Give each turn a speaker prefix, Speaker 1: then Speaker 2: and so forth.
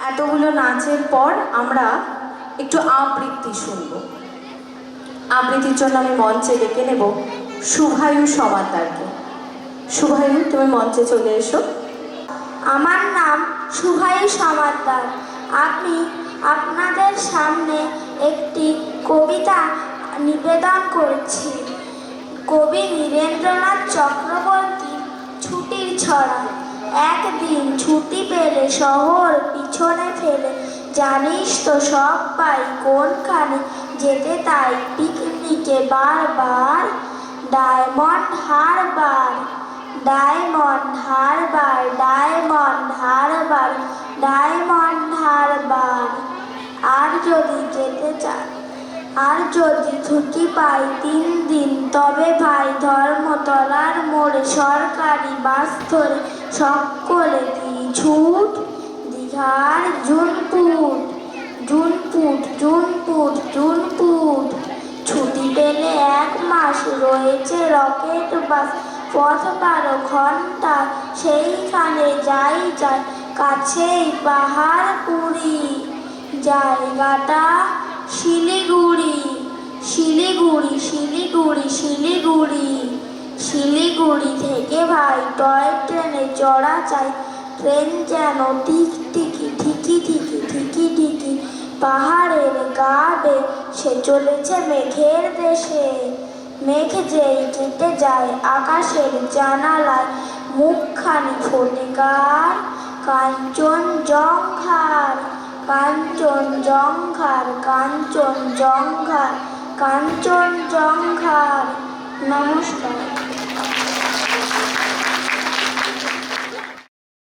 Speaker 1: এতগুলো নাচের পর আমরা একটু আবৃত্তি শুনব। আবৃত্তির জন্য আমি মঞ্চে ডেকে নেব শুভায়ু সমাদ্দারকে। শুভায়ু, তুমি মঞ্চে চলে এসো।
Speaker 2: আমার নাম শুভায়ু সমাদ্দার। আমি আপনাদের সামনে একটি কবিতা নিবেদন করছি। কবি নীরেন্দ্রনাথ চক্রবর্তীর ছুটির ছড়া। একদিন ছুটি পেলে শহর পিছনে ফেলে, জানিস তো সবাই কোনখানে যেতে তাই পিকনিকে বারবার। ডায়মন্ড হারবার, ডায়মন্ড হারবার, ডায়মন্ড হারবার, ডায়মন্ড হারবার। আর যদি যেতে চান, আর যদি ছুটি পাই 3 দিন, তবে ভাই ধর্মতলার মোড়ে সরকারি বাস ধরে সকলে দিই ছুট। দীঘার জুনপুট, জুনপুট, জুনপুট, জুনপুট। ছুটি পেলে 1 মাস রয়েছে রকেট বাস, পথ 12 ঘন্টা, সেইখানে যাই যাই, কাছেই পাহাড়পুরি। জায়গাটা শিলিগুড়ি, শিলিগুড়ি, শিলিগুড়ি, শিলিগুড়ি। শিলিগুড়ি থেকে ভাই টয় ট্রেনে চড়া চাই, ট্রেন যেন টিকটিকি, ঠিকি ঠিকি, ঠিকি ঠিকি। পাহাড়ের গা বেয়ে সে চলেছে মেঘের দেশে। মেঘ যেই কেটে যায় আকাশের জানালায়, মুখখানি ফোটে কার? কাঞ্চনজঙ্ঘার, কাঞ্চনজঙ্ঘার, কাঞ্চনজঙ্ঘার, কাঞ্চনজঙ্ঘার। নমস্কার।